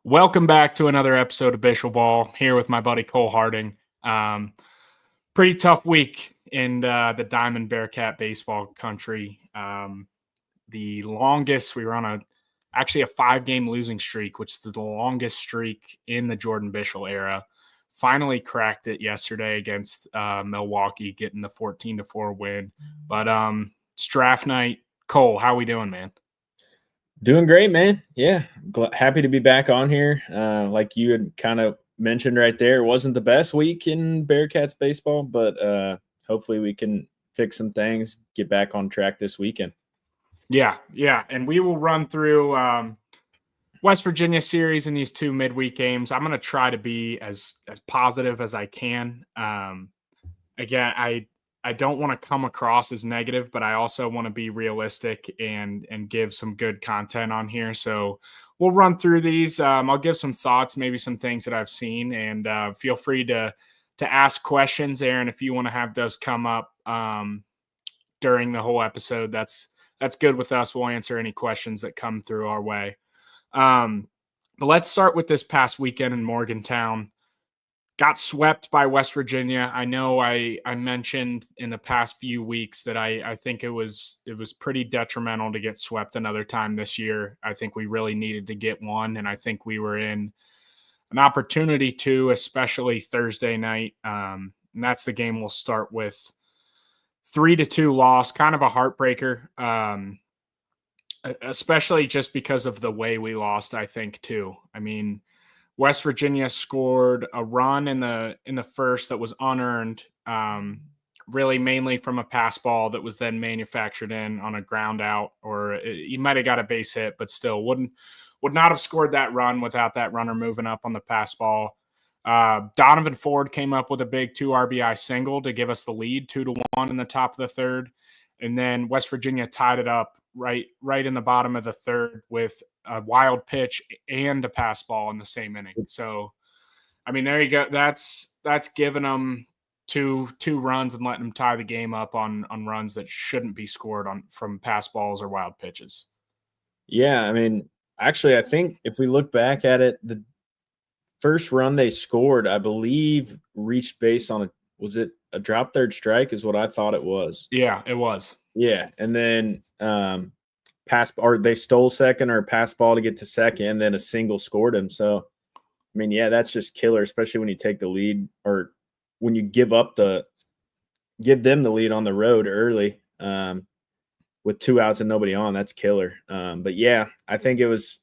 Welcome back to another episode of Bischel Ball. Here with my buddy Cole Harding. Pretty tough week in the Diamond Bearcat baseball country. The longest we were on actually a 5-game losing streak, which is the longest streak in the Jordan Bischel era. Finally cracked it yesterday against Milwaukee, getting the 14-4 win. But it's draft night. Cole, how we doing, man? Doing great, man. Yeah, happy to be back on here. Like you had kind of mentioned right there, it wasn't the best week in Bearcats baseball, but hopefully we can fix some things, get back on track this weekend. Yeah, and we will run through West Virginia series in these two midweek games. I'm going to try to be as positive as I can. Again, I don't want to come across as negative, but I also want to be realistic and give some good content on here. So we'll run through these. I'll give some thoughts, maybe some things that I've seen, and feel free to ask questions, Aaron, if you want to have those come up during the whole episode. That's good with us. We'll answer any questions that come through our way. But let's start with this past weekend in Morgantown. Got swept by West Virginia. I know I mentioned in the past few weeks that I think it was pretty detrimental to get swept another time this year. I think we really needed to get one, and I think we were in an opportunity to, especially Thursday night. And that's the game we'll start with. 3-2 loss, kind of a heartbreaker, especially just because of the way we lost, I think, too. I mean, West Virginia scored a run in the first that was unearned, really mainly from a pass ball that was then manufactured in on a ground out, or he might have got a base hit, but still would not have scored that run without that runner moving up on the pass ball. Donovan Ford came up with a big 2 RBI single to give us the lead 2-1 in the top of the third. And then West Virginia tied it up right in the bottom of the third with a wild pitch and a pass ball in the same inning. So, I mean, there you go. That's giving them two runs and letting them tie the game up on runs that shouldn't be scored from pass balls or wild pitches. Yeah, I mean, actually, I think if we look back at it, the first run they scored, I believe, reached base on was it a drop third strike is what I thought it was. Yeah, it was. Yeah, and then they stole second or pass ball to get to second, and then a single scored him. So, I mean, yeah, that's just killer, especially when you take the lead or when you give them the lead on the road early with 2 outs and nobody on. That's killer. But yeah, I think it was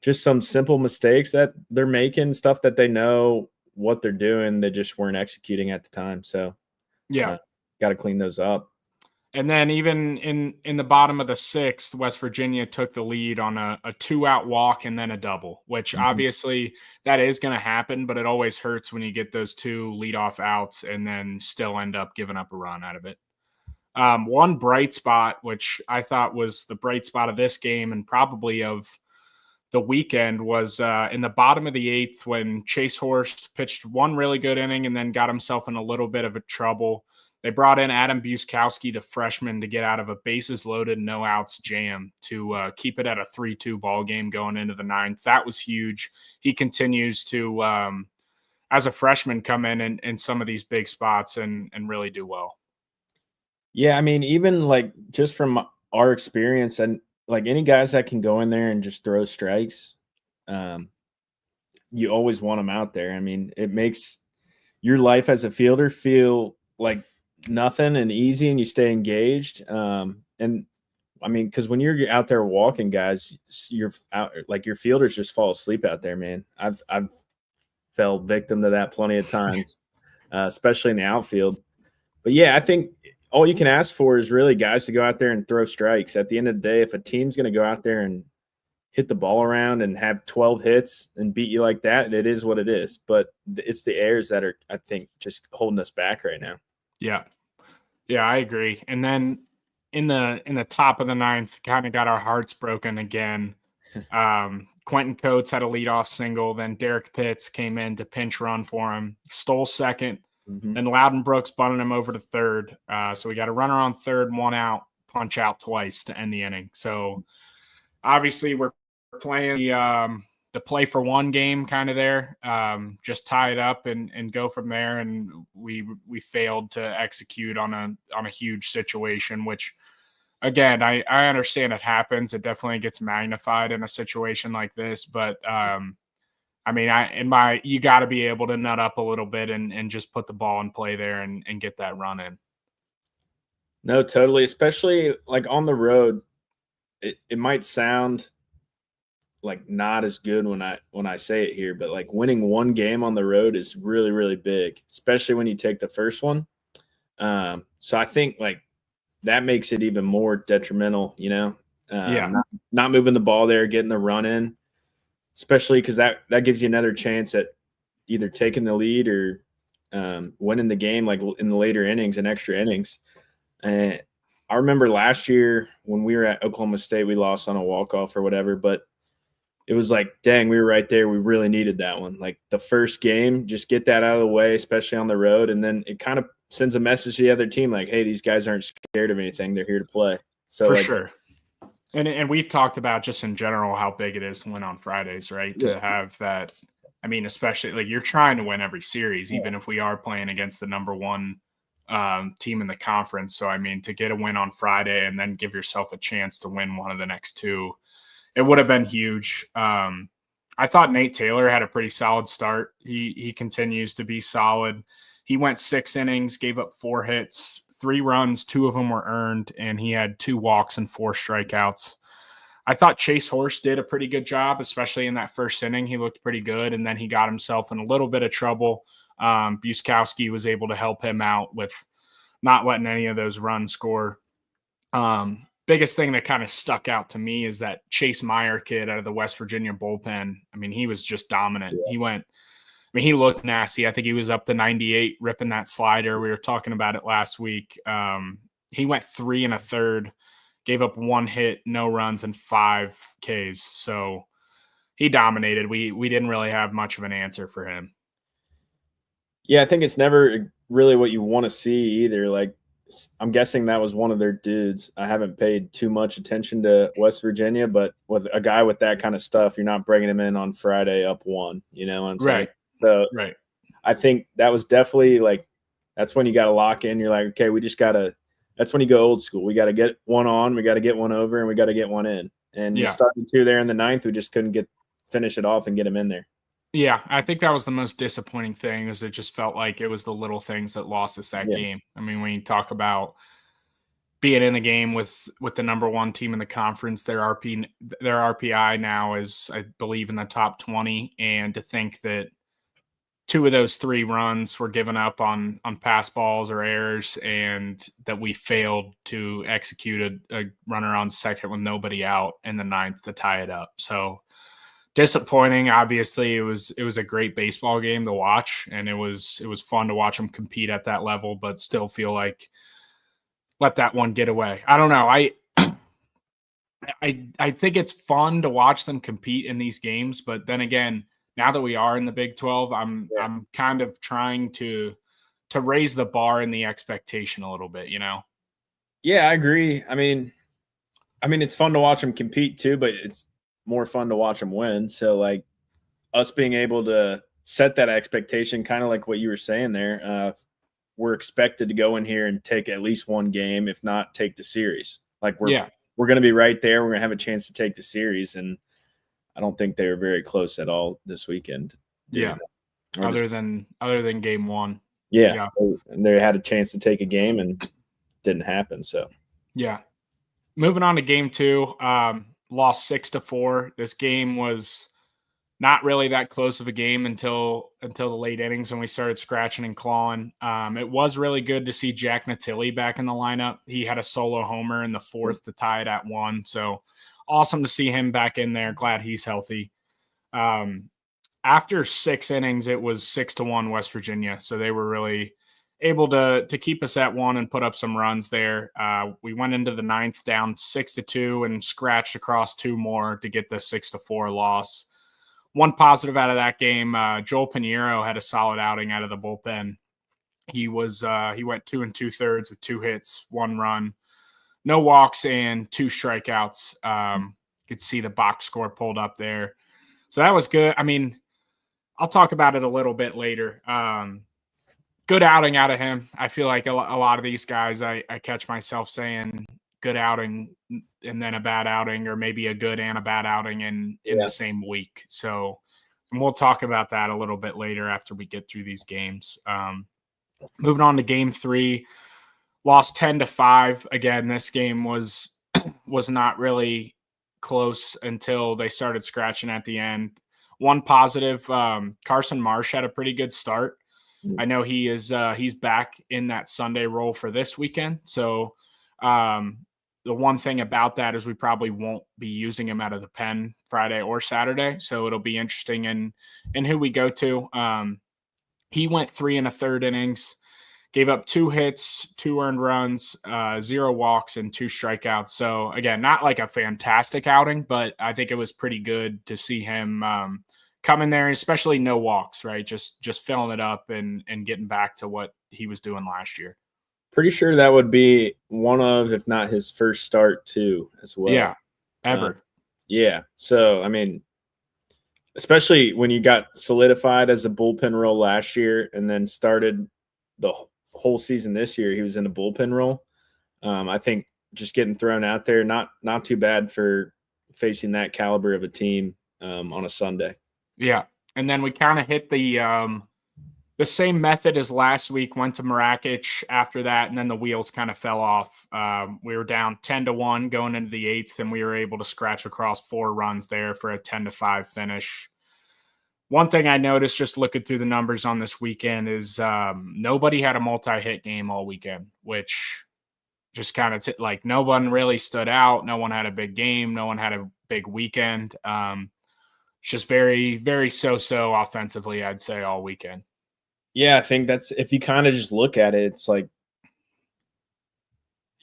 just some simple mistakes that they're making, stuff that they know what they're doing. They just weren't executing at the time. So, yeah, got to clean those up. And then even in the bottom of the sixth, West Virginia took the lead on a 2-out walk and then a double, which obviously that is going to happen, but it always hurts when you get those 2 leadoff outs and then still end up giving up a run out of it. One bright spot, which I thought was the bright spot of this game and probably of the weekend, was in the bottom of the 8th when Chase Horst pitched one really good inning and then got himself in a little bit of a trouble. They brought in Adam Buskowski, the freshman, to get out of a bases loaded, no outs jam to keep it at a 3-2 ball game going into the 9th. That was huge. He continues to, as a freshman, come in some of these big spots and really do well. Yeah, I mean, even like just from our experience and like any guys that can go in there and just throw strikes, you always want them out there. I mean, it makes your life as a fielder feel like nothing and easy, and you stay engaged. And I mean, because when you're out there walking, guys, you're out, like your fielders just fall asleep out there, man. I've fell victim to that plenty of times, especially in the outfield. But yeah, I think all you can ask for is really guys to go out there and throw strikes. At the end of the day, if a team's going to go out there and hit the ball around and have 12 hits and beat you like that, it is what it is. But it's the errors that are, I think, just holding us back right now. Yeah, I agree. And then in the top of the 9th, kind of got our hearts broken again. Quentin Coates had a leadoff single. Then Derek Pitts came in to pinch run for him, stole second. Then Loudon Brooks bunted him over to third. So we got a runner on third, 1 out, punch out twice to end the inning. So obviously we're playing play for one game kind of there, just tie it up and go from there. And we failed to execute on a huge situation, which again, I understand it happens. It definitely gets magnified in a situation like this, but I mean, you got to be able to nut up a little bit and just put the ball in play there and get that run in. No, totally. Especially like on the road, it might sound like not as good when I say it here, but like winning one game on the road is really, really big, especially when you take the first one. So I think like that makes it even more detrimental, Yeah. not moving the ball there, getting the run in, especially because that gives you another chance at either taking the lead or winning the game, like in the later innings and extra innings. And I remember last year when we were at Oklahoma State, we lost on a walk-off or whatever, but it was like, dang, we were right there. We really needed that one. Like the first game, just get that out of the way, especially on the road. And then it kind of sends a message to the other team like, hey, these guys aren't scared of anything. They're here to play. So for sure. And we've talked about just in general how big it is to win on Fridays, right? Yeah. To have that. I mean, especially like you're trying to win every series, even if we are playing against the number one team in the conference. So, I mean, to get a win on Friday and then give yourself a chance to win one of the next two, it would have been huge. I thought Nate Taylor had a pretty solid start. He continues to be solid. He went 6 innings, gave up 4 hits, 3 runs, 2 of them were earned, and he had 2 walks and 4 strikeouts. I thought Chase Horse did a pretty good job, especially in that first inning. He looked pretty good, and then he got himself in a little bit of trouble. Bischel was able to help him out with not letting any of those runs score. Biggest thing that kind of stuck out to me is that Chase Meyer kid out of the West Virginia bullpen. I mean, he was just dominant. Yeah. He looked nasty. I think he was up to 98 ripping that slider. We were talking about it last week. He went 3 1/3, gave up 1 hit, no runs, and 5 Ks. So he dominated. We didn't really have much of an answer for him. Yeah, I think it's never really what you want to see either. Like, I'm guessing that was one of their dudes. I haven't paid too much attention to West Virginia, but with a guy with that kind of stuff, you're not bringing him in on Friday up 1. You know what I'm saying? Right. So right. I think that was definitely like that's when you got to lock in. You're like, okay, we just got to – that's when you go old school. We got to get one on, we got to get one over, and we got to get one in. And you started 2 there in the 9th. We just couldn't finish it off and get him in there. Yeah, I think that was the most disappointing thing is it just felt like it was the little things that lost us that game. I mean, when you talk about being in the game with the number 1 team in the conference, their RPI now is, I believe, in the top 20. And to think that 2 of those 3 runs were given up on pass balls or errors and that we failed to execute a runner on second with nobody out in the 9th to tie it up. So disappointing. Obviously, it was a great baseball game to watch, and it was fun to watch them compete at that level, but still feel like let that one get away. I don't know. I think it's fun to watch them compete in these games, but then again, now that we are in the Big 12, I'm kind of trying to raise the bar and the expectation a little bit, Yeah, I agree. I mean, it's fun to watch them compete too, but it's more fun to watch them win. So like us being able to set that expectation, kind of like what you were saying there, we're expected to go in here and take at least one game, if not take the series. Like we're going to be right there. We're going to have a chance to take the series. And I don't think they were very close at all this weekend. Yeah. Other than game 1. Yeah. And they had a chance to take a game and didn't happen. So yeah. Moving on to game 2, lost 6-4. This game was not really that close of a game until the late innings when we started scratching and clawing. It was really good to see Jack Natilli back in the lineup. He had a solo homer in the 4th to tie it at 1. So awesome to see him back in there. Glad he's healthy. After 6 innings, it was 6-1 West Virginia. So they were really able to keep us at 1 and put up some runs there. We went into the 9th down 6-2 and scratched across 2 more to get the 6-4 loss. One positive out of that game, Joel Pinheiro had a solid outing out of the bullpen. He went 2 2/3 with 2 hits, 1 run, no walks, and 2 strikeouts. You could see the box score pulled up there. So that was good. I mean, I'll talk about it a little bit later. Good outing out of him. I feel like a lot of these guys, I catch myself saying good outing and then a bad outing, or maybe a good and a bad outing in the same week. So, and we'll talk about that a little bit later after we get through these games. Moving on to game 3, lost 10-5. Again, this game was not really close until they started scratching at the end. One positive, Carson Marsh had a pretty good start. I know he's back in that Sunday role for this weekend. So the one thing about that is we probably won't be using him out of the pen Friday or Saturday. So it'll be interesting in who we go to. He went 3 1/3 innings, gave up 2 hits, 2 earned runs, 0 walks, and 2 strikeouts. So again, not like a fantastic outing, but I think it was pretty good to see him come in there, especially no walks, right? Just filling it up and getting back to what he was doing last year. Pretty sure that would be one of, if not his first start too, as well. Yeah, ever. Yeah. So I mean, especially when you got solidified as a bullpen role last year and then started the whole season this year, he was in a bullpen role. I think just getting thrown out there, not too bad for facing that caliber of a team on a Sunday. Yeah. And then we kind of hit the same method as last week, went to Marakic after that, and then the wheels kind of fell off. We were down 10-1 going into the 8th, and we were able to scratch across 4 runs there for a 10-5 finish. One thing I noticed just looking through the numbers on this weekend is nobody had a multi-hit game all weekend, which just kind of like no one really stood out. No one had a big game. No one had a big weekend. It's just very, very so-so offensively, I'd say, all weekend. Yeah, I think that's, if you kind of just look at it, it's like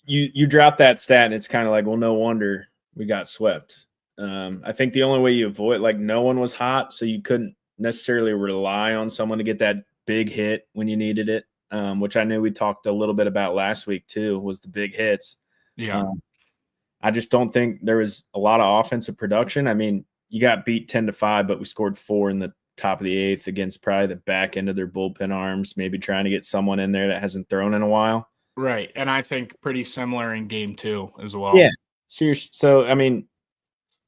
you drop that stat and it's kind of like, well, no wonder we got swept. I think the only way you avoid, like, no one was hot, so you couldn't necessarily rely on someone to get that big hit when you needed it, which I knew we talked a little bit about last week too, was the big hits. Yeah. I just don't think there was a lot of offensive production. I mean, you got beat 10-5, but we scored 4 in the top of the 8th against probably the back end of their bullpen arms, maybe trying to get someone in there that hasn't thrown in a while. Right. And I think pretty similar in game 2 as well. Yeah. So I mean,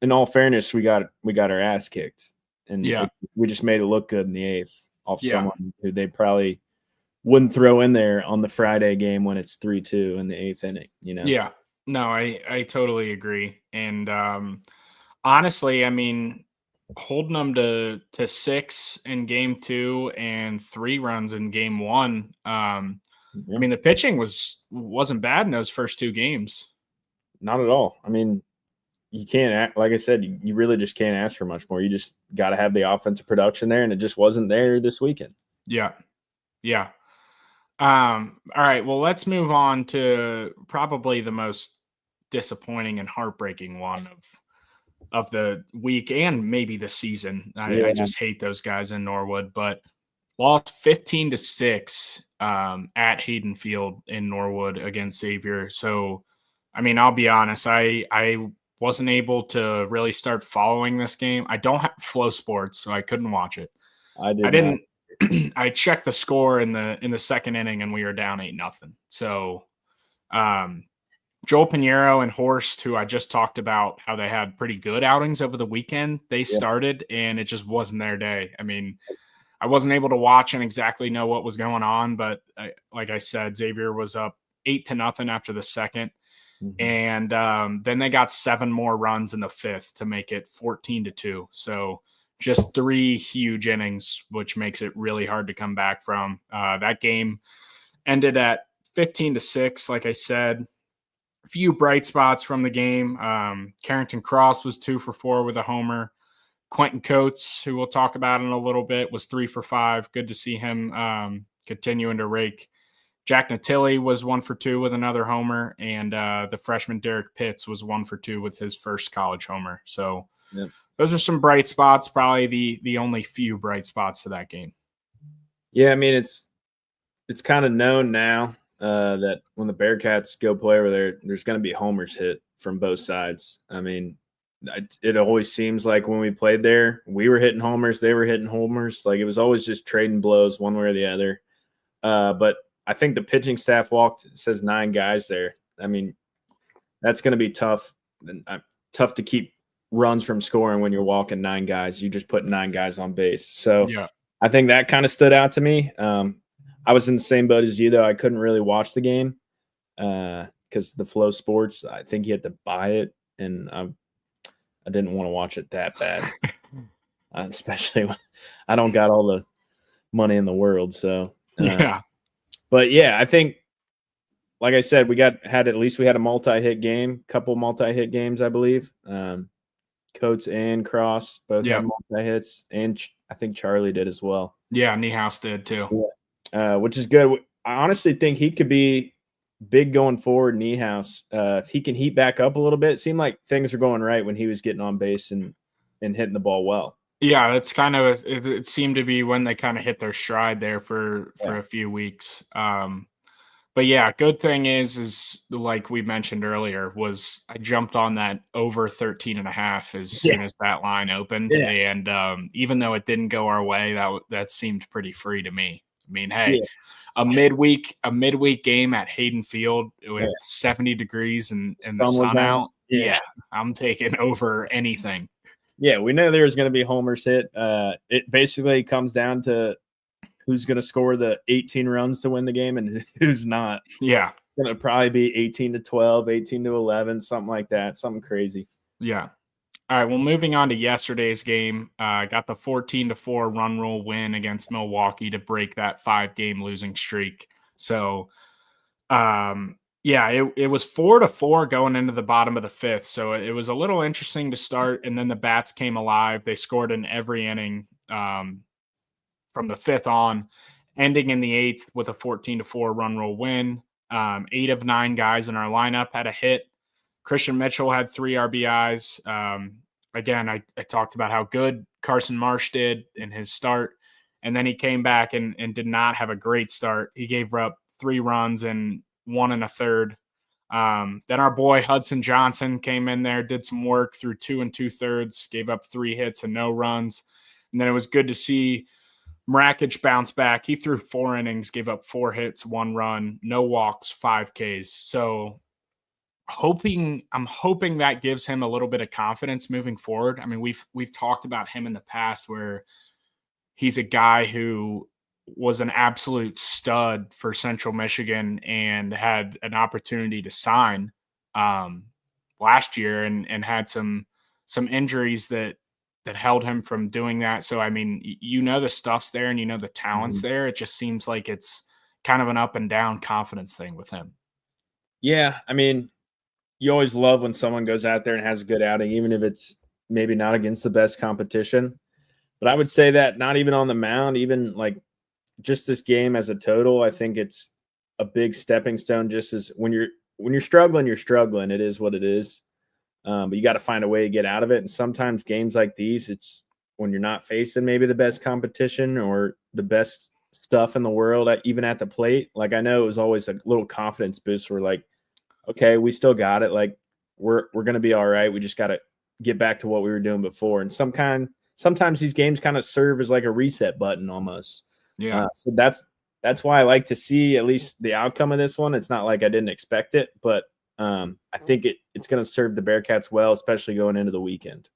in all fairness, we got our ass kicked, and we just made it look good in the 8th off someone who they probably wouldn't throw in there on the Friday game when it's 3-2 in the 8th inning, you know? Yeah. No, I totally agree. And honestly, I mean, holding them to 6 in game 2 and 3 runs in game 1. I mean, the pitching wasn't bad in those first 2 games. Not at all. I mean, you can't, like I said, you really just can't ask for much more. You just got to have the offensive production there, and it just wasn't there this weekend. Yeah. Yeah. All right. Well, let's move on to probably the most disappointing and heartbreaking one of the week and maybe the season. I just hate those guys in Norwood, but lost 15-6 at Hayden Field in Norwood against Xavier. So, I mean, I'll be honest, I wasn't able to really start following this game. I don't have Flow Sports, so I couldn't watch it. I didn't. I checked the score in the 2nd inning, and we were down 8-0. So, Joel Pinheiro and Horst, who I just talked about how they had pretty good outings over the weekend, they started, and it just wasn't their day. I mean, I wasn't able to watch and exactly know what was going on, but like I said, Xavier was up 8-0 after the 2nd. And then they got 7 more runs in the 5th to make it 14-2. So just 3 huge innings, which makes it really hard to come back from. That game ended at 15-6, like I said. A few bright spots from the game. Carrington Cross was 2 for 4 with a homer. Quentin Coates, who we'll talk about in a little bit, was 3 for 5. Good to see him continuing to rake. Jack Natilli was 1 for 2 with another homer, and the freshman Derek Pitts was 1 for 2 with his first college homer. So those are some bright spots, probably the only few bright spots to that game. Yeah, I mean, it's kind of known now that when the Bearcats go play over there, there's going to be homers hit from both sides. I mean, It always seems like when we played there, we were hitting homers, they were hitting homers. Like it was always just trading blows one way or the other. But I think the pitching staff says 9 guys there. I mean, that's going to be tough. Tough to keep runs from scoring when you're walking 9 guys. You just put 9 guys on base. So yeah. I think that kind of stood out to me. I was in the same boat as you, though. I couldn't really watch the game because the Flow Sports, I think you had to buy it, and I didn't want to watch it that bad, especially when I don't got all the money in the world. So yeah. But yeah, I think, like I said, we had a multi-hit game, couple multi-hit games, I believe. Coates and Cross both had multi-hits, and I think Charlie did as well. Yeah, Niehaus did too. Which is good. I honestly think he could be big going forward, Niehaus. If he can heat back up a little bit, it seemed like things were going right when he was getting on base and hitting the ball well. Yeah, that's kind of it seemed to be when they kind of hit their stride there for a few weeks. But yeah, good thing is like we mentioned earlier, was I jumped on that over 13.5 as soon as that line opened. Yeah. And even though it didn't go our way, that seemed pretty free to me. I mean, hey, a midweek game at Hayden Field with 70 degrees and the sun out. Yeah, I'm taking over anything. Yeah, we know there's going to be homers hit. It basically comes down to who's going to score the 18 runs to win the game and who's not. Yeah. It's going to probably be 18-12, 18-11, something like that, something crazy. Yeah. All right, well, moving on to yesterday's game, got the 14-4 run rule win against Milwaukee to break that 5-game losing streak. So, it was 4-4 going into the bottom of the 5th. So it was a little interesting to start, and then the Bats came alive. They scored in every inning from the 5th on, ending in the 8th with a 14-4 run rule win. 8 of 9 guys in our lineup had a hit. Christian Mitchell had 3 RBIs. Again, I talked about how good Carson Marsh did in his start, and then he came back and did not have a great start. He gave up 3 runs and 1 1/3. Then our boy Hudson Johnson came in there, did some work through 2 2/3, gave up 3 hits and no runs. And then it was good to see Mrakic bounce back. He threw 4 innings, gave up 4 hits, 1 run, no walks, 5 Ks. So I'm hoping that gives him a little bit of confidence moving forward. I mean, we've talked about him in the past where he's a guy who was an absolute stud for Central Michigan and had an opportunity to sign last year and had some injuries that held him from doing that. So, I mean, the stuff's there and the talent's there. It just seems like it's kind of an up and down confidence thing with him. Yeah, I mean, you always love when someone goes out there and has a good outing, even if it's maybe not against the best competition. But I would say that not even on the mound, even like just this game as a total, I think it's a big stepping stone. Just as when you're struggling, you're struggling. It is what it is. But you got to find a way to get out of it. And sometimes games like these, it's when you're not facing maybe the best competition or the best stuff in the world, even at the plate. Like I know it was always a little confidence boost. We're like, okay, we still got it. Like we're going to be all right. We just got to get back to what we were doing before. And sometimes these games kind of serve as like a reset button almost. Yeah. So that's why I like to see at least the outcome of this one. It's not like I didn't expect it, but I think it's going to serve the Bearcats well, especially going into the weekend.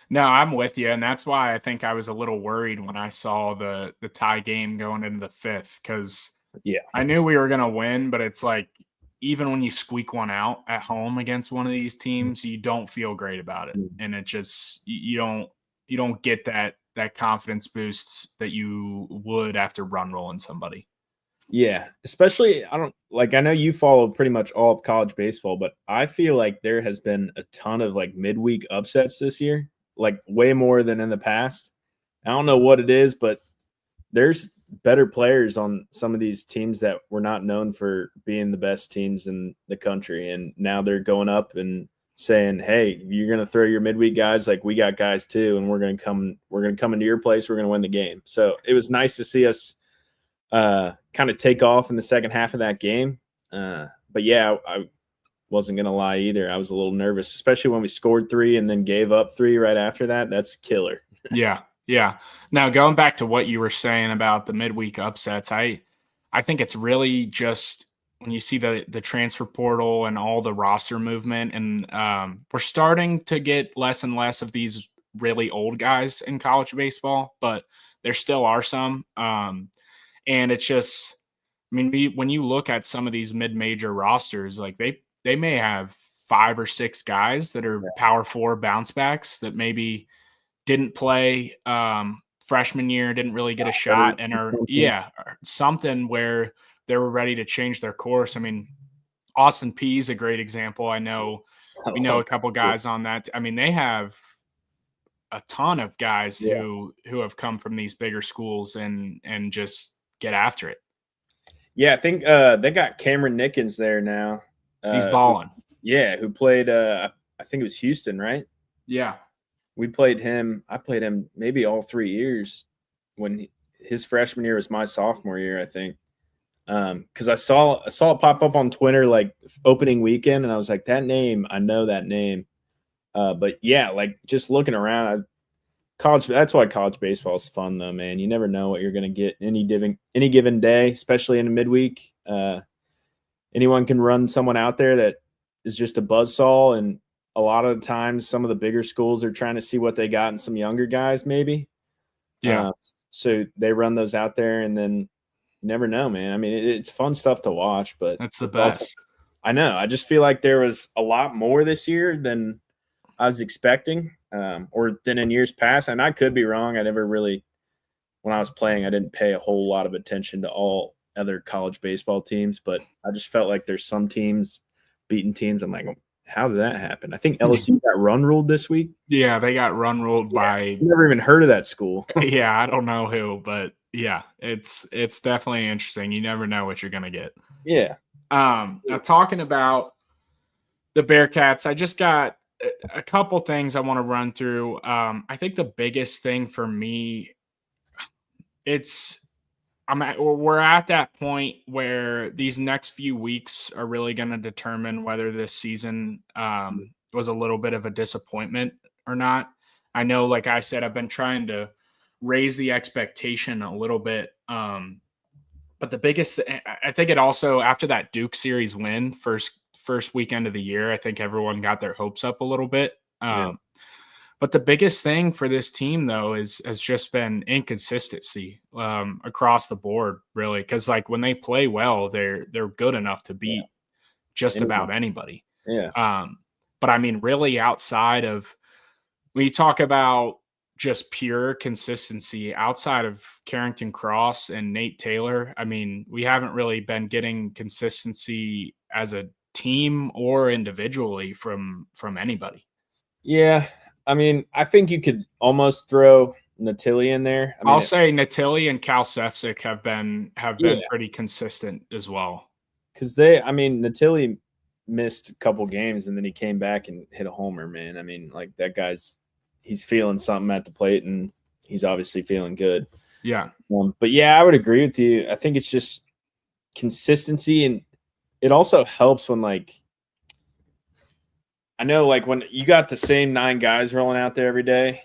No, I'm with you, and that's why I think I was a little worried when I saw the tie game going into the 5th, because I knew we were going to win, but it's like even when you squeak one out at home against one of these teams, you don't feel great about it, and it just you don't get that confidence boost that you would after run rolling somebody. Yeah, especially I know you follow pretty much all of college baseball, but I feel like there has been a ton of like midweek upsets this year, like way more than in the past. I don't know what it is, but there's better players on some of these teams that were not known for being the best teams in the country, and now they're going up and saying, "Hey, you're going to throw your midweek guys, like we got guys too, and we're going to come into your place. We're going to win the game." So it was nice to see us kind of take off in the second half of that game. But yeah, wasn't going to lie either. I was a little nervous, especially when we scored 3 and then gave up 3 right after that. That's killer. Yeah. Yeah. Now, going back to what you were saying about the midweek upsets, I think it's really just when you see the transfer portal and all the roster movement, and we're starting to get less and less of these really old guys in college baseball, but there still are some. And it's just, I mean, when you look at some of these mid-major rosters, like they may have 5 or 6 guys that are Power 4 bounce backs that maybe didn't play freshman year, didn't really get a shot, and are something where they were ready to change their course. I mean, Austin P is a great example. I know we know a couple guys on that. I mean, they have a ton of guys who have come from these bigger schools and just get after it. Yeah, I think they got Cameron Nickens there now. He's balling. Who played I think it was Houston, right? Yeah. We played him. I played him maybe all 3 years. When his freshman year was my sophomore year, I think. Because I saw it pop up on Twitter like opening weekend, and I was like, that name, I know that name. But yeah, like just looking around, that's why college baseball is fun though, man. You never know what you're gonna get any given day, especially in a midweek. Anyone can run someone out there that is just a buzzsaw, and a lot of the times some of the bigger schools are trying to see what they got in some younger guys, maybe. Yeah. So they run those out there, and then you never know, man. I mean, it's fun stuff to watch, but that's the best. I know. I just feel like there was a lot more this year than I was expecting, or than in years past. And I could be wrong. I never really, when I was playing, I didn't pay a whole lot of attention to all other college baseball teams, but I just felt like there's some teams beating teams. I'm like, how did that happen? I think LSU got run ruled this week. Yeah, they got run ruled by. Never even heard of that school. Yeah, I don't know who, but yeah, it's definitely interesting. You never know what you're gonna get. Yeah. Now talking about the Bearcats, I just got a couple things I want to run through. I think the biggest thing for me, we're at that point where these next few weeks are really going to determine whether this season was a little bit of a disappointment or not. I know, like I said, I've been trying to raise the expectation a little bit. But the biggest, I think it also, after that Duke series win, first weekend of the year, I think everyone got their hopes up a little bit. But the biggest thing for this team, though, has just been inconsistency across the board, really. Because like when they play well, they're good enough to beat just about anybody. Yeah. But I mean, really, outside of when you talk about just pure consistency, outside of Carrington Cross and Nate Taylor, I mean, we haven't really been getting consistency as a team or individually from anybody. Yeah. I mean, I think you could almost throw Natilli in there. I mean, I'll say Natilli and Cal Sefcik have been pretty consistent as well. Because Natilli missed a couple games and then he came back and hit a homer, man. I mean, like that he's feeling something at the plate and he's obviously feeling good. Yeah. But yeah, I would agree with you. I think it's just consistency, and it also helps when I know when you got the same 9 guys rolling out there every day,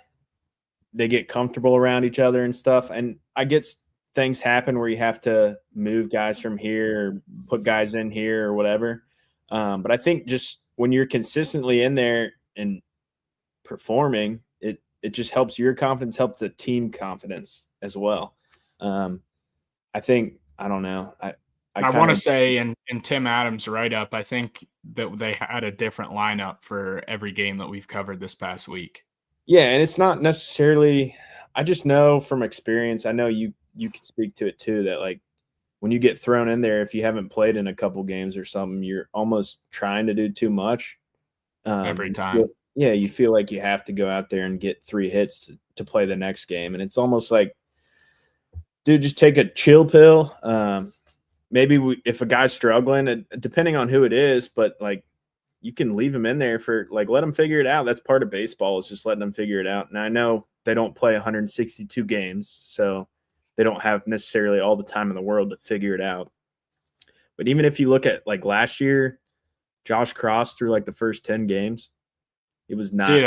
they get comfortable around each other and stuff. And I get things happen where you have to move guys from here or put guys in here or whatever. But I think just when you're consistently in there and performing, it just helps your confidence, helps the team confidence as well. I think, I don't know. I want to say in Tim Adams' write-up, I think that they had a different lineup for every game that we've covered this past week. Yeah, and it's not necessarily – I just know from experience, I know you can speak to it too, that when you get thrown in there, if you haven't played in a couple games or something, you're almost trying to do too much. Every time. You feel like you have to go out there and get 3 hits to play the next game. And it's almost like, dude, just take a chill pill. Maybe if a guy's struggling, depending on who it is, but you can leave him in there for let him figure it out. That's part of baseball, is just letting them figure it out. And I know they don't play 162 games, so they don't have necessarily all the time in the world to figure it out. But even if you look at last year, Josh Cross through like the first 10 games. It was not. Dude,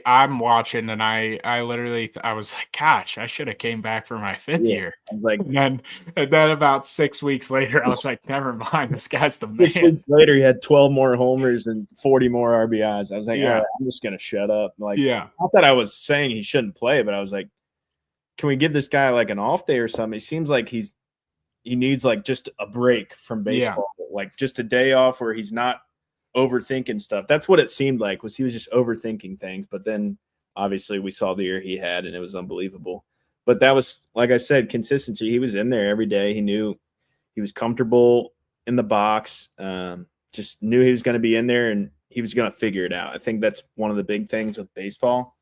I'm watching and I literally I was like, gosh, I should have came back for my 5th Yeah, year. I was like, And then about 6 weeks later, I was like, never mind, this guy's the 6 man. weeks later, he had 12 more homers and 40 more RBIs. I was like, all Yeah. right, I'm just gonna shut up. Like, Yeah. not that I was saying he shouldn't play, but I was like, can we give this guy like an off day or something? It seems like he needs like just a break from baseball, like just a day off where he's not overthinking stuff. That's what it seemed like, was he was just overthinking things. But then obviously we saw the year he had and it was unbelievable. But that was, like I said, consistency. He was in there every day. He knew he was comfortable in the box, just knew he was going to be in there and he was going to figure it out. I think that's one of the big things with baseball,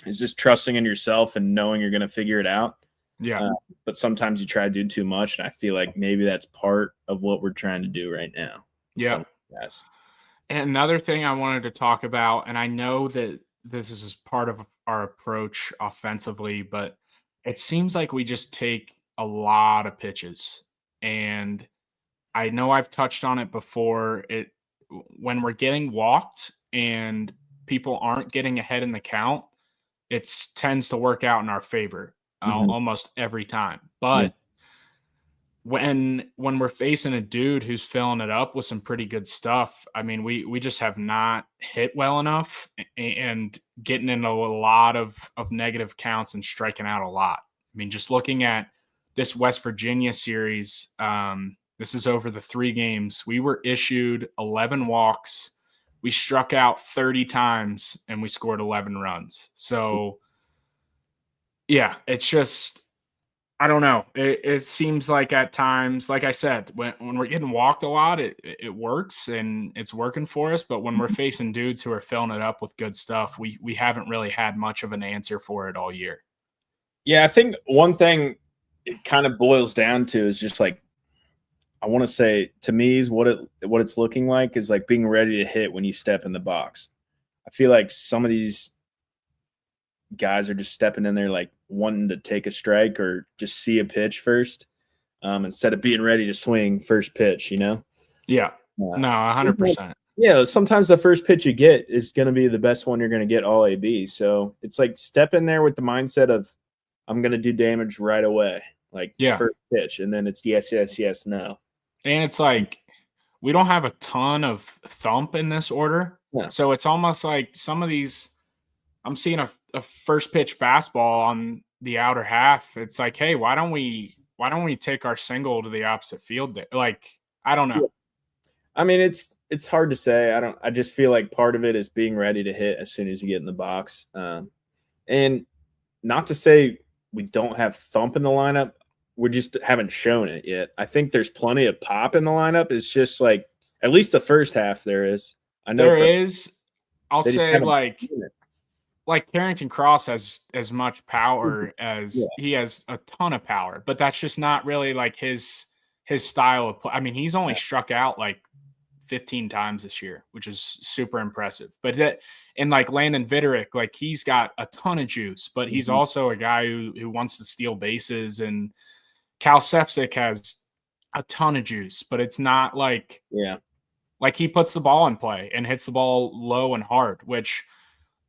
is just trusting in yourself and knowing you're going to figure it out. Yeah. But sometimes you try to do too much, and I feel like maybe that's part of what we're trying to do right now. Yeah. Yes. And another thing I wanted to talk about, and I know that this is part of our approach offensively, but it seems like we just take a lot of pitches. And I know I've touched on it before. When we're getting walked and people aren't getting ahead in the count, it tends to work out in our favor almost every time. But when we're facing a dude who's filling it up with some pretty good stuff, I mean, we just have not hit well enough and getting into a lot of negative counts and striking out a lot. I mean, just looking at this West Virginia series, this is over the 3 games. We were issued 11 walks. We struck out 30 times and we scored 11 runs. So, yeah, it's just, I don't know. It seems like at times, like I said, when we're getting walked a lot, it works and it's working for us. But when we're facing dudes who are filling it up with good stuff, we haven't really had much of an answer for it all year. Yeah, I think one thing it kind of boils down to is just like, I want to say, to me, is what it's looking like is like being ready to hit when you step in the box. I feel like some of these guys are just stepping in there like wanting to take a strike or just see a pitch first, instead of being ready to swing first pitch, you know? Yeah. No, 100%. Yeah, sometimes the first pitch you get is going to be the best one you're going to get all AB. So it's like step in there with the mindset of, I'm going to do damage right away, like first pitch. And then it's yes, yes, yes, no. And it's like, we don't have a ton of thump in this order. Yeah. So it's almost like some of these, I'm seeing a first pitch fastball on the outer half. It's like, hey, why don't we take our single to the opposite field there? Like, I don't know. Yeah. I mean, it's hard to say. I just feel like part of it is being ready to hit as soon as you get in the box. And not to say we don't have thump in the lineup. We just haven't shown it yet. I think there's plenty of pop in the lineup. It's just like, at least the first half there is. I know there is. I'll say like Carrington Cross has as much power as he has a ton of power, but that's just not really like his style of play. I mean, he's only struck out like 15 times this year, which is super impressive. But and like Landon Vitterick, like he's got a ton of juice, but he's also a guy who wants to steal bases. And Cal Sefcik has a ton of juice, but it's not like like he puts the ball in play and hits the ball low and hard, which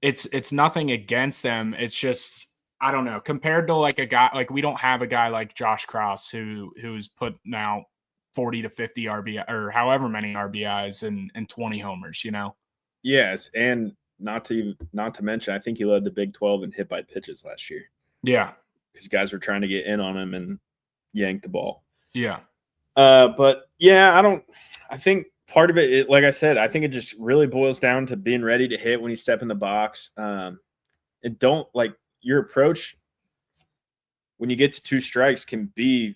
it's nothing against them. It's just, I don't know, compared to like a guy, like we don't have a guy like Josh Cross who's put now 40 to 50 RBI or however many RBIs and 20 homers, you know? Yes. And not to mention, I think he led the Big 12 in hit by pitches last year. Yeah. Because guys were trying to get in on him and yank the ball. Yeah. But yeah, I think part of it, like I said, I think it just really boils down to being ready to hit when you step in the box. And don't, like, your approach when you get to 2 strikes can be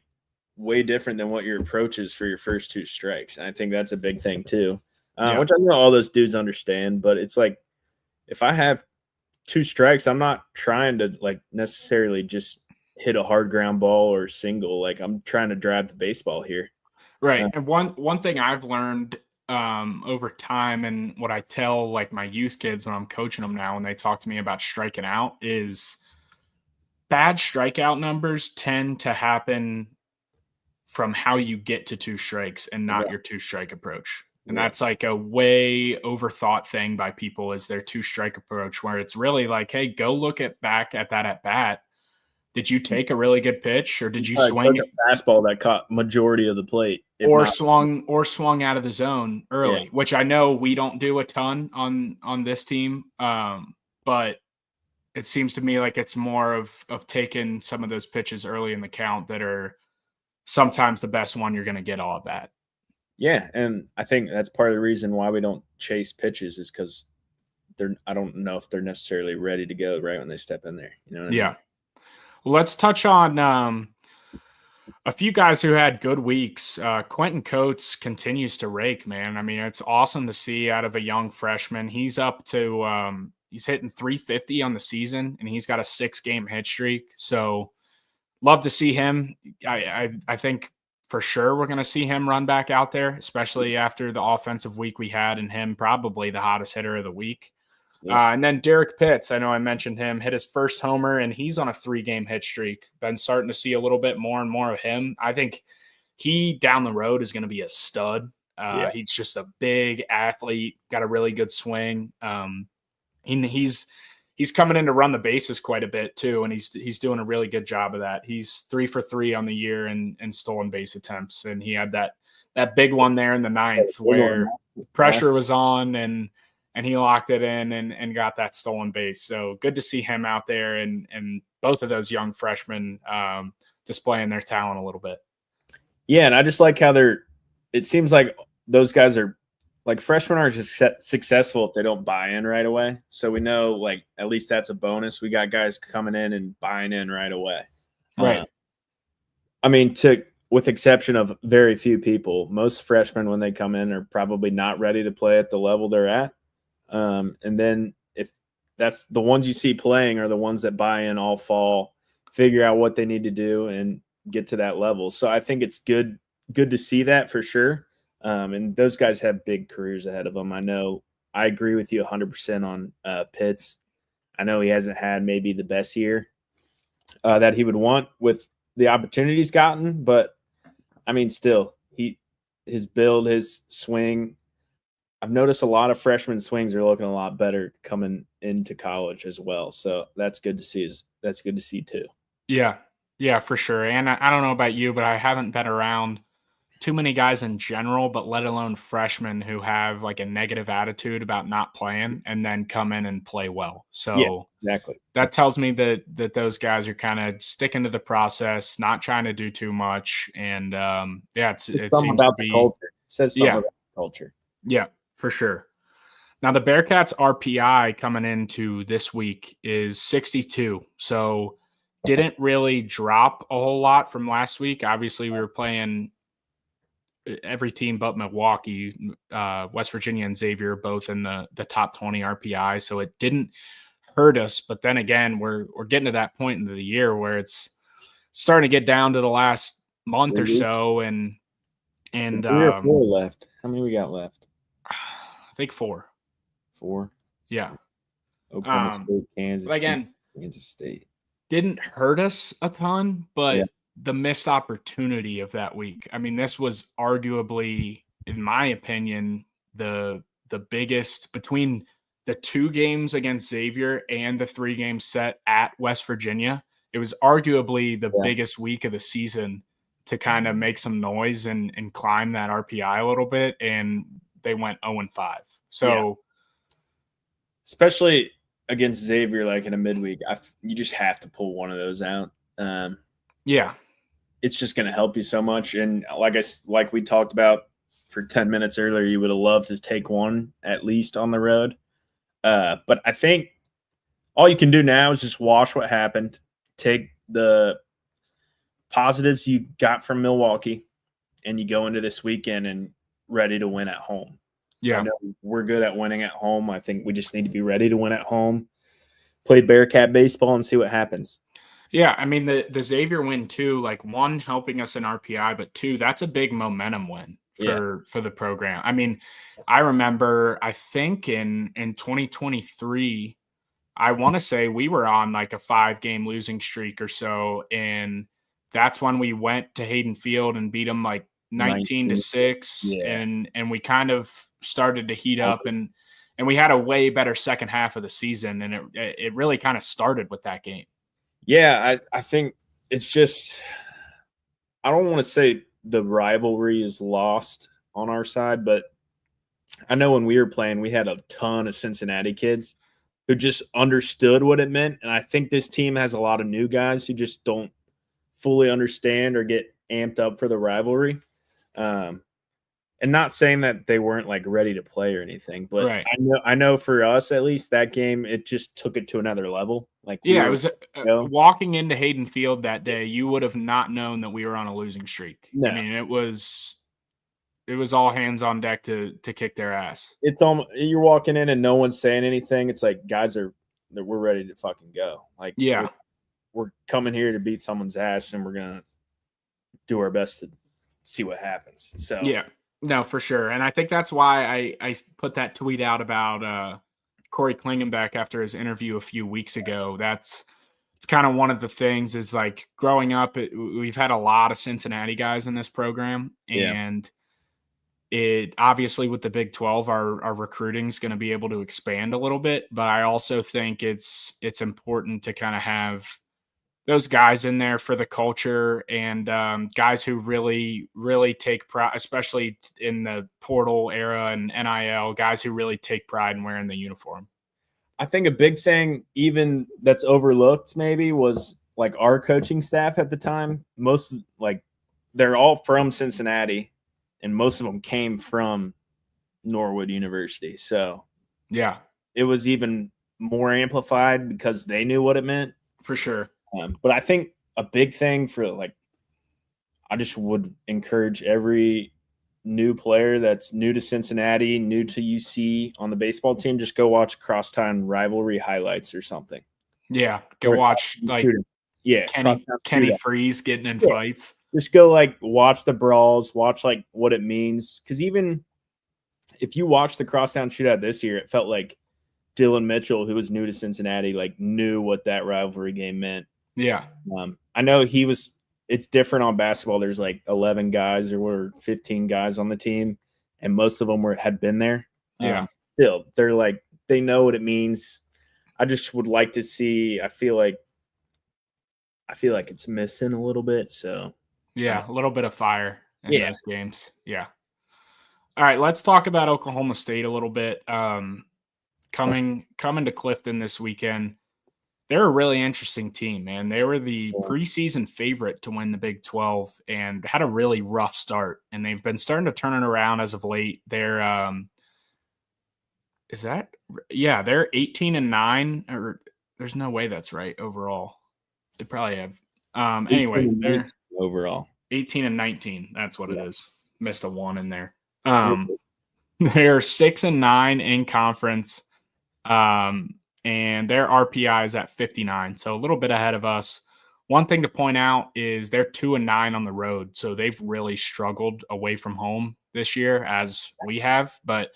way different than what your approach is for your first 2 strikes. And I think that's a big thing too, which I know all those dudes understand, but it's like, if I have 2 strikes, I'm not trying to like necessarily just hit a hard ground ball or single. Like, I'm trying to drive the baseball here. Right. And one thing I've learned over time, and what I tell like my youth kids when I'm coaching them now, when they talk to me about striking out, is bad strikeout numbers tend to happen from how you get to 2 strikes and not your 2 strike approach. And that's like a way overthought thing by people is their 2-strike approach, where it's really like, hey, go look back at that at bat. Did you take a really good pitch, or did you swing a fastball that caught majority of the plate, or swung out of the zone early, which I know we don't do a ton on this team. But it seems to me like it's more of taking some of those pitches early in the count that are sometimes the best one you're going to get all of that. Yeah, and I think that's part of the reason why we don't chase pitches is because I don't know if they're necessarily ready to go right when they step in there. You know what I mean? Well, let's touch on a few guys who had good weeks. Quentin Coates continues to rake, man. I mean, it's awesome to see out of a young freshman. He's up to he's hitting 350 on the season, and he's got a 6-game hit streak. So love to see him. I think for sure we're going to see him run back out there, especially after the offensive week we had, and him probably the hottest hitter of the week. Yeah. And then Derek Pitts, I know I mentioned him, hit his first homer, and he's on a 3-game hit streak. Been starting to see a little bit more and more of him. I think he down the road is going to be a stud. He's just a big athlete, got a really good swing. He's coming in to run the bases quite a bit too, and he's doing a really good job of that. He's 3 for 3 on the year in stolen base attempts, and he had that big one there in the 9th where pressure was on and he locked it in and got that stolen base. So good to see him out there and both of those young freshmen displaying their talent a little bit. Yeah, and I just like how it seems like those guys are like freshmen are just successful if they don't buy in right away. So we know like at least that's a bonus. We got guys coming in and buying in right away. Right. I mean, with exception of very few people, most freshmen when they come in are probably not ready to play at the level they're at. And then if that's the ones you see playing are the ones that buy in all fall, figure out what they need to do and get to that level. So I think it's good to see that for sure. And those guys have big careers ahead of them. I agree with you 100% on Pitts. I know he hasn't had maybe the best year that he would want with the opportunity he's gotten, but I mean, still, his build, his swing. I've noticed a lot of freshman swings are looking a lot better coming into college as well. So that's good to see. That's good to see too. Yeah, for sure. And I don't know about you, but I haven't been around too many guys in general, but let alone freshmen who have like a negative attitude about not playing and then come in and play well. So yeah, exactly. That tells me that those guys are kind of sticking to the process, not trying to do too much. And it seems to be culture. It says something about the culture. Yeah, for sure. Now the Bearcats RPI coming into this week is 62. So didn't really drop a whole lot from last week. Obviously we were playing every team but Milwaukee, West Virginia and Xavier, both in the top 20 RPI. So it didn't hurt us. But then again, we're getting to that point in the year where it's starting to get down to the last month or so. And 3 or 4 left. How many we got left? I think 4. 4? Yeah. Oklahoma State, Kansas State. Didn't hurt us a ton, but the missed opportunity of that week. I mean, this was arguably, in my opinion, the biggest between the 2 games against Xavier and the 3 games set at West Virginia. It was arguably the biggest week of the season to kind of make some noise and climb that RPI a little bit. And they went 0-5. So especially against Xavier, like in a midweek, you just have to pull one of those out. It's just going to help you so much. And like we talked about for 10 minutes earlier, you would have loved to take one at least on the road. But I think all you can do now is just watch what happened, take the positives you got from Milwaukee, and you go into this weekend and ready to win at home. Yeah. I know we're good at winning at home. I think we just need to be ready to win at home, play Bearcat baseball, and see what happens. Yeah, I mean, the Xavier win, too, like, 1, helping us in RPI, but 2, that's a big momentum win for the program. I mean, I remember, I think in 2023, I want to say we were on, like, a 5-game losing streak or so, and that's when we went to Hayden Field and beat them, like, 19-6, Yeah. and we kind of started to heat up, and we had a way better second half of the season, and it really kind of started with that game. Yeah, I think it's just I don't want to say the rivalry is lost on our side, but I know when we were playing, we had a ton of Cincinnati kids who just understood what it meant, and I think this team has a lot of new guys who just don't fully understand or get amped up for the rivalry. And not saying that they weren't like ready to play or anything, but Right. I know for us at least that game it just took it to another level. Like we Yeah, it were, was walking into Hayden Field that day, you would have not known that we were on a losing streak. I no, mean, it was all hands on deck to kick their ass. it's almost you're walking in and no one's saying anything. It's like guys we're ready to fucking go. Like Yeah. we're coming here to beat someone's ass and we're gonna do our best to see what happens. So Yeah. No, for sure. And I think that's why I put that tweet out about Corey Klingenbeck after his interview a few weeks ago. It's kind of one of the things is like growing up, we've had a lot of Cincinnati guys in this program, and it obviously with the Big 12, our recruiting is going to be able to expand a little bit. But I also think it's important to kind of have those guys in there for the culture and guys who really, really take pride, especially in the portal era and NIL, guys who really take pride in wearing the uniform. I think a big thing, even that's overlooked, maybe was like our coaching staff at the time. Most like they're all from Cincinnati, and most of them came from Norwood University. So yeah, it was even more amplified because they knew what it meant for sure. But I think a big thing for like, I just would encourage every new player that's new to Cincinnati, new to UC on the baseball team, just go watch crosstown rivalry highlights or something. Yeah, go watch like Kenny Freeze getting in fights. Just go like watch the brawls, watch like what it means. Because even if you watch the crosstown shootout this year, it felt like Dylan Mitchell, who was new to Cincinnati, like knew what that rivalry game meant. Yeah. I know it's different on basketball. There's like 11 guys or 15 guys on the team, and most of them had been there. Yeah. Still, they're like, they know what it means. I just would like to see, I feel like it's missing a little bit. So yeah, a little bit of fire in those games. Yeah. All right, let's talk about Oklahoma State a little bit. Coming to Clifton this weekend. They're a really interesting team, man. They were the preseason favorite to win the Big 12 and had a really rough start. And they've been starting to turn it around as of late. They're they're 18-9, or there's no way that's right overall. They probably have. Anyway, they're overall 18-19. That's what it is. Missed a 1 in there. They're 6-9 in conference. And their RPI is at 59, so a little bit ahead of us. One thing to point out is they're 2-9 on the road, so they've really struggled away from home this year, as we have, but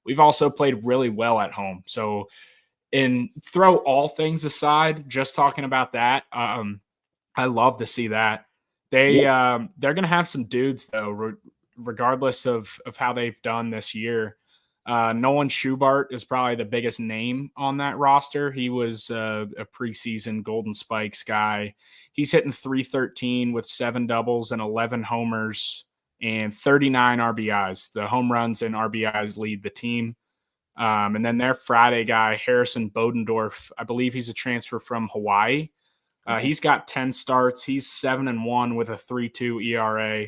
we've also played really well at home. So, throw all things aside, just talking about that, I love to see that. They're going to have some dudes, though, regardless of how they've done this year. Nolan Schubart is probably the biggest name on that roster. He was a preseason Golden Spikes guy. He's hitting .313 with 7 doubles and 11 homers and 39 RBIs. The home runs and RBIs lead the team. And then their Friday guy, Harrison Bodendorf, I believe he's a transfer from Hawaii. He's got 10 starts. He's 7-1 with a 3.2 ERA.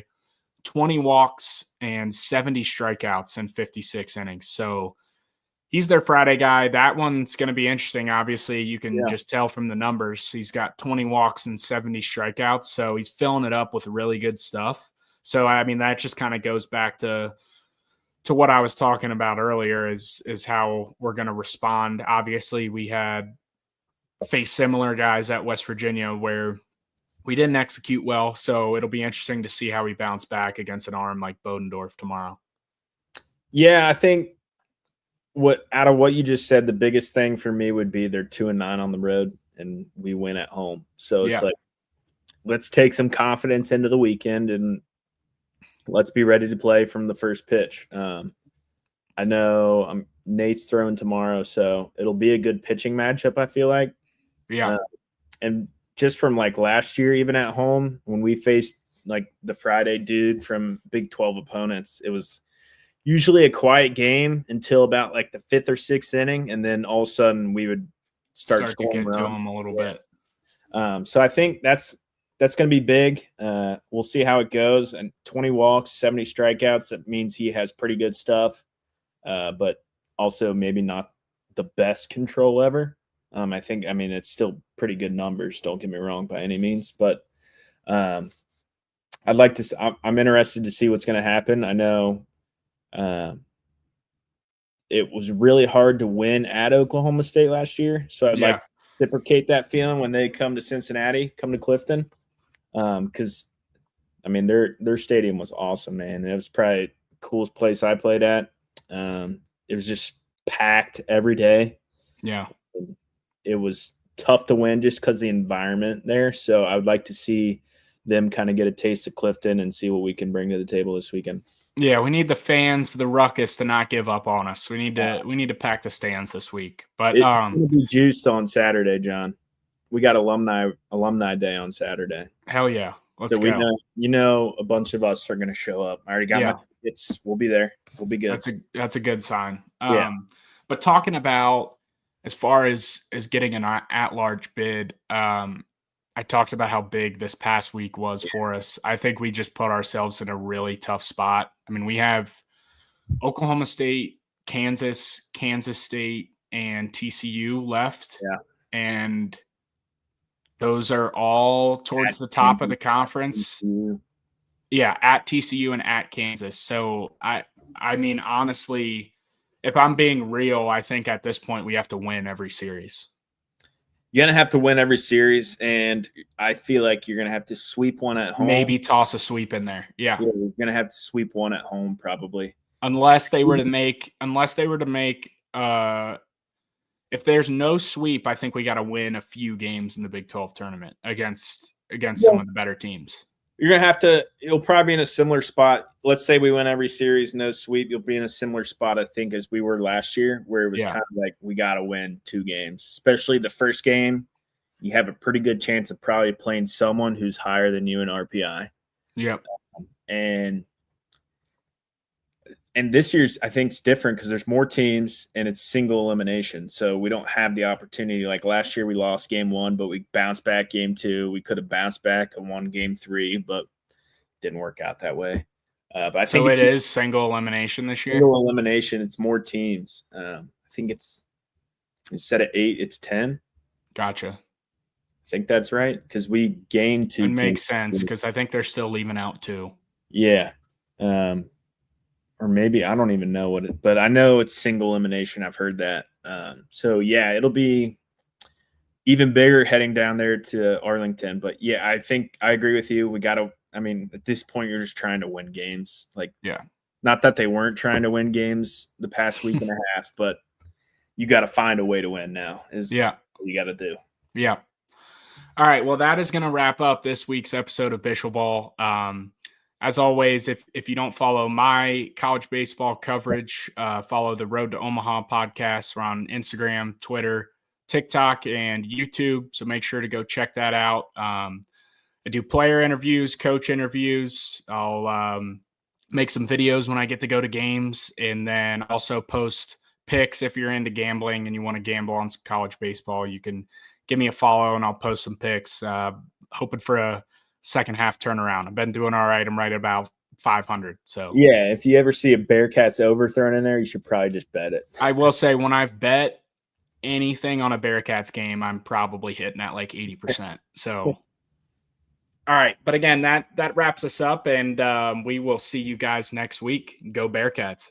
20 walks and 70 strikeouts in 56 innings. So he's their Friday guy. That one's going to be interesting. Obviously, you can just tell from the numbers. He's got 20 walks and 70 strikeouts. So he's filling it up with really good stuff. So, I mean, that just kind of goes back to what I was talking about earlier is how we're going to respond. Obviously, we had faced similar guys at West Virginia where we didn't execute well, so it'll be interesting to see how we bounce back against an arm like Bodendorf tomorrow. Yeah, I think out of what you just said, the biggest thing for me would be they're 2-9 on the road and we win at home. So it's like, let's take some confidence into the weekend. And let's be ready to play from the first pitch. I know Nate's throwing tomorrow, so it'll be a good pitching matchup, I feel like. Yeah. And just from like last year, even at home, when we faced like the Friday dude from Big 12 opponents, it was usually a quiet game until about like the 5th or 6th inning, and then all of a sudden we would start to scoring get to runs. them a little bit. So I think that's going to be big. We'll see how it goes. And 20 walks, 70 strikeouts, that means he has pretty good stuff, but also maybe not the best control ever. I mean, it's still pretty good numbers. Don't get me wrong by any means, but I'm interested to see what's going to happen. I know it was really hard to win at Oklahoma State last year, so I'd like to reciprocate that feeling when they come to Cincinnati, come to Clifton, because I mean their stadium was awesome, man. It was probably the coolest place I played at. It was just packed every day. Yeah. It was tough to win just because the environment there. So I would like to see them kind of get a taste of Clifton and see what we can bring to the table this weekend. Yeah, we need the fans, the ruckus, to not give up on us. We need to pack the stands this week. But it's going to be juiced on Saturday, John. We got alumni day on Saturday. Hell yeah. Let's go. We know a bunch of us are going to show up. I already got my tickets. We'll be there. We'll be good. That's a good sign. Yeah. But talking about as far as getting an at-large bid, I talked about how big this past week was for us. I think we just put ourselves in a really tough spot. I mean, we have Oklahoma State, Kansas State, and TCU left. Yeah. And those are all towards the top of the conference. TCU. Yeah, at TCU and at Kansas. So, I mean, honestly, if I'm being real, I think at this point we have to win every series. You're going to have to win every series, and I feel like you're going to have to sweep one at home. Maybe toss a sweep in there. Yeah. You're going to have to sweep one at home probably. Unless they were to make if there's no sweep, I think we got to win a few games in the Big 12 tournament against some of the better teams. You're going to have to – you'll probably be in a similar spot. Let's say we win every series, no sweep. You'll be in a similar spot, I think, as we were last year, where it was kind of like we got to win 2 games, especially the first game. You have a pretty good chance of probably playing someone who's higher than you in RPI. Yep. And this year's, I think, is different because there's more teams and it's single elimination. So we don't have the opportunity. Like last year, we lost game 1, but we bounced back game 2. We could have bounced back and won game 3, but didn't work out that way. But I think it is single elimination this year. Single elimination. It's more teams. I think it's instead of 8, it's 10. Gotcha. I think that's right because we gained 2. It makes sense because I think they're still leaving out 2. Yeah. Or maybe I don't even know but I know it's single elimination. I've heard that. So yeah, it'll be even bigger heading down there to Arlington. But yeah, I think I agree with you. We got to, I mean, at this point, you're just trying to win games. Like, yeah, not that they weren't trying to win games the past week and a half, but you got to find a way to win now. What you got to do. Yeah. All right. Well, that is going to wrap up this week's episode of Bischel Ball. As always, if you don't follow my college baseball coverage, follow the Road to Omaha podcast. We're on Instagram, Twitter, TikTok, and YouTube. So make sure to go check that out. I do player interviews, coach interviews. I'll make some videos when I get to go to games, and then also post picks. If you're into gambling and you want to gamble on some college baseball, you can give me a follow and I'll post some picks. Hoping for a second half turnaround. I've been doing all right. I'm right at about 500. So yeah, if you ever see a Bearcats over thrown in there, you should probably just bet it. I will say when I've bet anything on a Bearcats game, I'm probably hitting at like 80%. So all right. But again, that wraps us up, and we will see you guys next week. Go Bearcats.